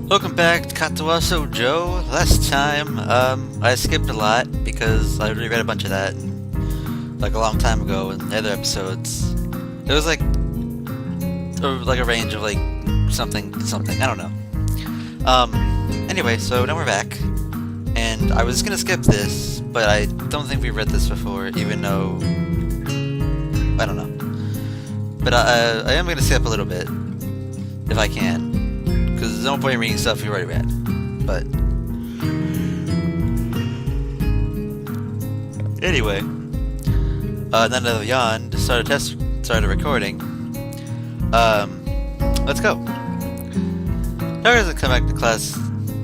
Welcome back to Katawa Shoujo. Last time, I skipped a lot because I already read a bunch of that, like a long time ago in the other episodes. It was like a range of like something. I don't know. Anyway, so now we're back, and I was gonna skip this, but I don't think we read this before, even though I don't know. But I am gonna skip a little bit if I can. Because there's no point in reading stuff you already read. But anyway, none of yawn started recording. Let's go. Tara doesn't come back to class,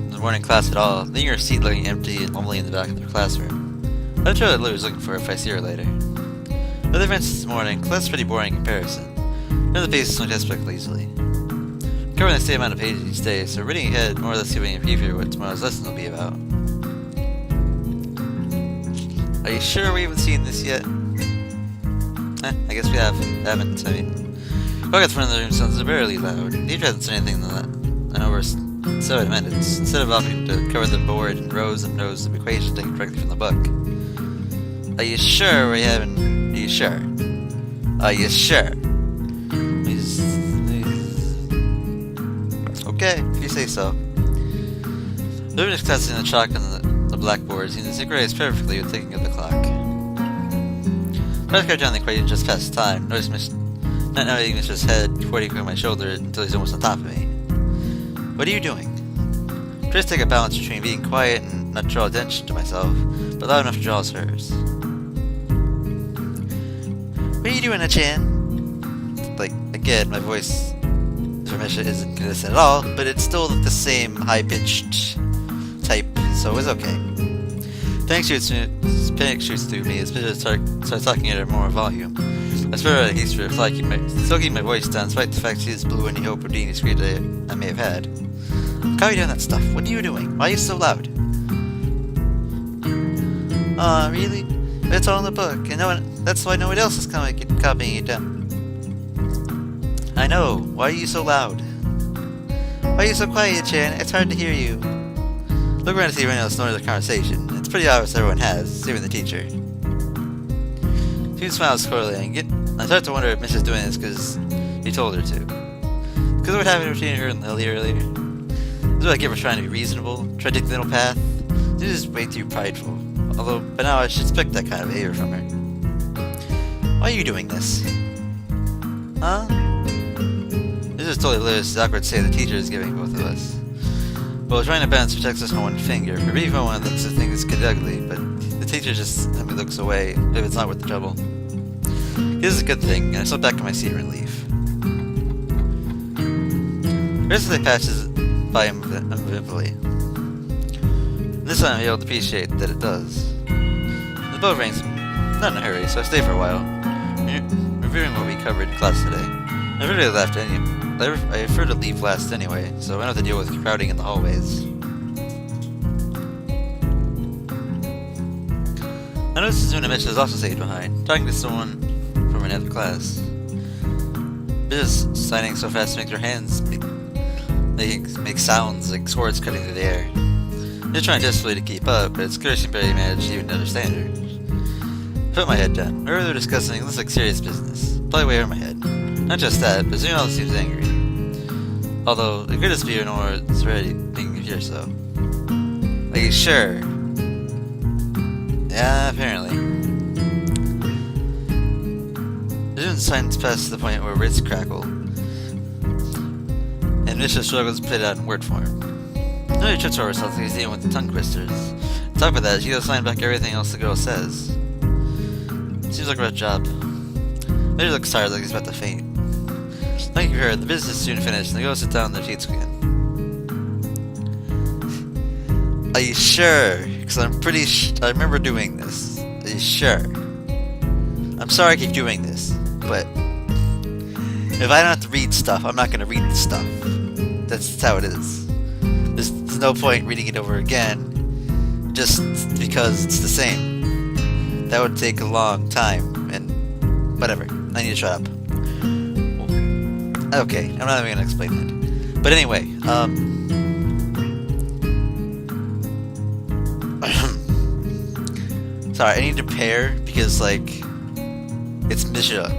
the morning class at all, leaving her seat looking empty and lonely in the back of their classroom. I'm sure that Lou's looking for her if I see her later. The events this morning, class is pretty boring in comparison. None of the faces don't just pick easily. Covering the same amount of pages each day, so reading ahead more or less giving a preview of what tomorrow's lesson will be about. Are you sure we haven't seen this yet? I guess we haven't. I mean, walk at the front of the room sounds very loud. Teacher hasn't said anything than that in over 7 minutes. Instead of opting to cover the board in rows and rows of equations taken directly from the book. Are you sure we haven't? Are you sure? Are you sure? Okay, if you say so. The ribbon is testing the chalk on the blackboard seems to synchronize perfectly with ticking of the clock. I got down the equation just past time, not noticing Misha's head before he came my shoulder until he's almost on top of me. What are you doing? I try to take a balance between being quiet and not draw attention to myself, but loud enough to draw hers. What are you doing, Chan? Like, again, my voice Misha isn't consistent at all, but it's still the same high-pitched type, so it's okay. Panic shoots through me as Misha starts talking at a more volume. I swear he's still keeping my voice down, despite the fact she is blue any hope of being discreet I may have had. How are you doing that stuff? What are you doing? Why are you so loud? Aw, really? It's all in the book, and that's why no one else is copying it down. I know. Why are you so loud? Why are you so quiet, Chan? It's hard to hear you. Look around to see anyone else knows the conversation. It's pretty obvious everyone has, even the teacher. She smiles coyly, and I start to wonder if Misha's doing this because he told her to. Because of what happened between her and Lily earlier. This is what I give her trying to be reasonable, try to take the middle path. She's just way too prideful. Although, by now I should expect that kind of behavior from her. Why are you doing this? Huh? This is totally hilarious. It's awkward to say the teacher is giving both of us. Well, trying to balance protects us on one finger. For me, one looks at things get ugly, but the teacher just simply looks away if it's not worth the trouble. This is a good thing, and I slip back in my seat in relief. The rest of the day passes by uneventfully. This time I'm able to appreciate that it does. The bell rings, not in a hurry, so I stay for a while, reviewing what we covered in class today. I really left I prefer to leave last anyway, so I don't have to deal with crowding in the hallways. I noticed Zuna Misha is also stayed behind, talking to someone from another class. Misha's signing so fast to make their hands make sounds like swords cutting through the air. They're trying desperately to keep up, but it's clear she barely managed to even understand her. I put my head down. Whatever they're discussing looks like serious business. Probably way over my head. Not just that, but Zuna also seems angry. Although, the greatest view nor is already being here, so. Are you sure? Yeah, apparently. Zuna's signs pass to the point where words crackle, and Misha struggles to put it out in word form. Nobody trips over herself because he's dealing with the tongue twisters. On top of that, she goes sign back everything else the girl says. Seems like a rough job. Misha looks tired, like he's about to faint. Thank you for her. The business is soon finished, and they go sit down in their seats again. Are you sure? Because I'm pretty I remember doing this. Are you sure? I'm sorry I keep doing this, but if I don't have to read stuff, I'm not going to read the stuff. That's how it is. There's no point reading it over again, just because it's the same. That would take a long time, and whatever. I need to shut up. Okay, I'm not even gonna explain that. But anyway, Sorry, I need to pair because, like, it's Misha.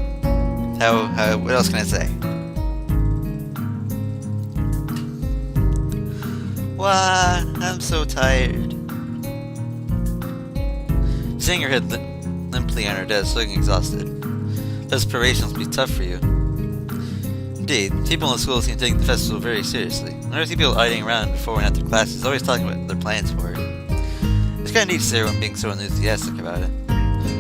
What else can I say? Why? I'm so tired. Seeing her head limply on her desk, looking exhausted. Those preparations will be tough for you. Indeed, people in the school seem to take the festival very seriously. I never see people idling around before and after classes, always talking about their plans for it. It's kind of neat to see everyone being so enthusiastic about it.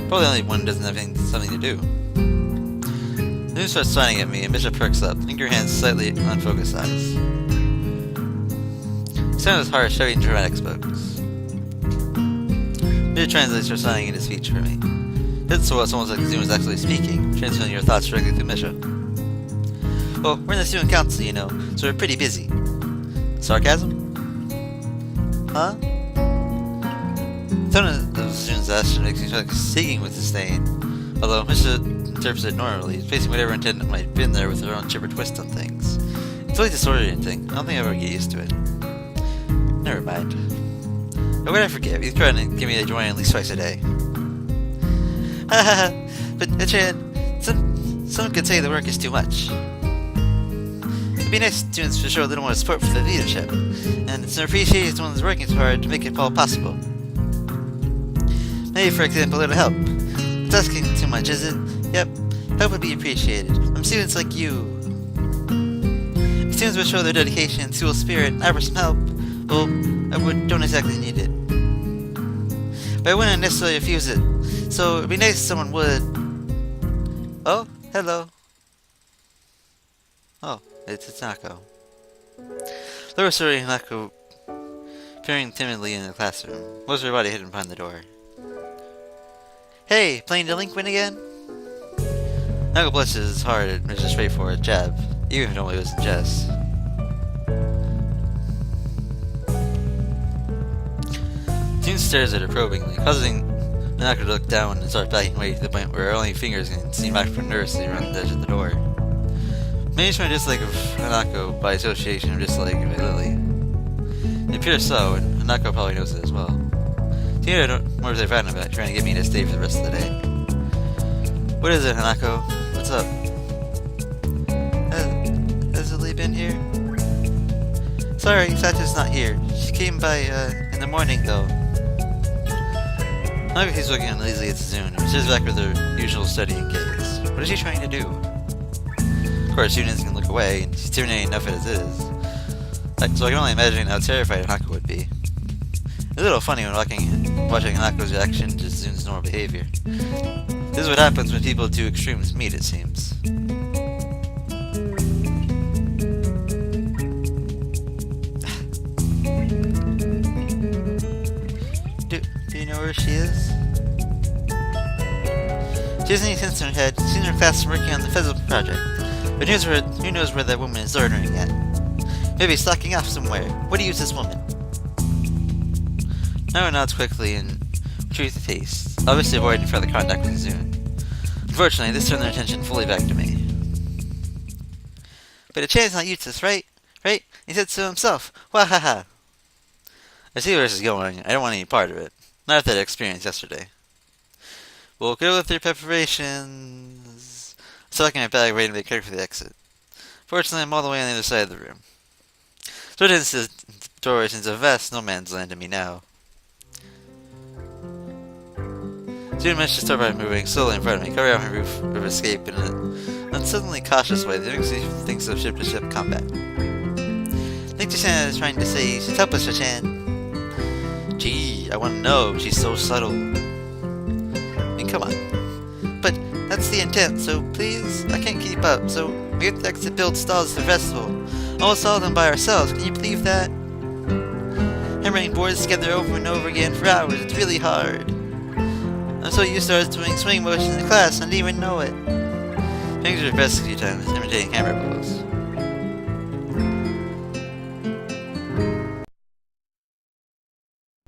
Probably only one doesn't have something to do. The news starts smiling at me, and Misha perks up, finger hands slightly unfocused eyes. He sounds harsh, heavy, and dramatic spokes. Misha translates her signing into speech for me. It's almost like Zoom is actually speaking, transferring your thoughts directly to Misha. Well, we're in the student council, you know, so we're pretty busy. Sarcasm? Huh? The tone of the student's action makes me feel like speaking with disdain. Although Misha interprets it normally, facing whatever intent might have been there with her own chipper twist on things. It's really disorienting. I don't think I'll ever get used to it. Never mind. How could I forget? He's trying to give me a joint at least twice a day. Haha, but Chad, someone could say the work is too much. It'd be nice to students to show a little more support for the leadership, and it's an appreciation to someone who's working so hard to make it all possible. Maybe, for example, a little help. It's asking too much, is it? Yep, help would be appreciated from students like you. If students would show their dedication and school spirit and offer some help, well, don't exactly need it. But I wouldn't necessarily refuse it, so it'd be nice if someone would. Oh, hello. Oh, it's Nako. Laura Suri and Nako peering timidly in the classroom, most of her body hidden behind the door. Hey, playing delinquent again? Nako blushes hard at Mr. Straightforward jab, even if it only was in jest. June stares at her probingly, causing Nako to look down and start backing away to the point where her only fingers can seem back from nervously around the edge of the door. Maybe it's my dislike of Hanako by association of dislike of Lily. It appears so, and Hanako probably knows it as well. Tina more as I found about trying to get me to stay for the rest of the day. What is it, Hanako? What's up? Has Lily been here? Sorry, Sata's not here. She came by, in the morning, though. Hanako keeps looking uneasily at Suzune, and sits back with her usual studying gaze. What is she trying to do? Of course, students can look away, and she's intimidating enough as it is. So I can only imagine how terrified Hanako would be. It's a little funny when watching Hanako's reaction to Suzune's normal behavior. This is what happens when people of two extremes meet, it seems. Do you know where she is? She hasn't any sense in her head. She's in her class working on the physical project. But who knows where that woman is learning at? Maybe slacking off somewhere. What do you use this woman? Naro nods quickly and retreats the face, obviously avoiding further contact with Suzune. Unfortunately, this turned their attention fully back to me. But Chan's not useless, right? Right? He said so himself. Wahaha. I see where this is going. I don't want any part of it. Not after that experience yesterday. We'll go with your preparations. I'm stocking my bag, ready to make ready for the exit. Fortunately, I'm all the way on the other side of the room. So into the doorway into a vast no man's land to me now. June managed to start by moving slowly in front of me, covering out my roof of escape in an uncertainly cautious way that makes me think of ship-to-ship combat. I think Chan is trying to say, you should help us, Chan. Gee, I want to know. She's so subtle. I mean, come on. But that's the intent, so please, I can't keep up, so we have to exit build stalls for the festival. Almost all of them by ourselves, can you believe that? Hammering boards together over and over again for hours, it's really hard. I'm so used to doing swing motions in class, I didn't even know it. Fingers are pressed a few times, imitating hammer blows.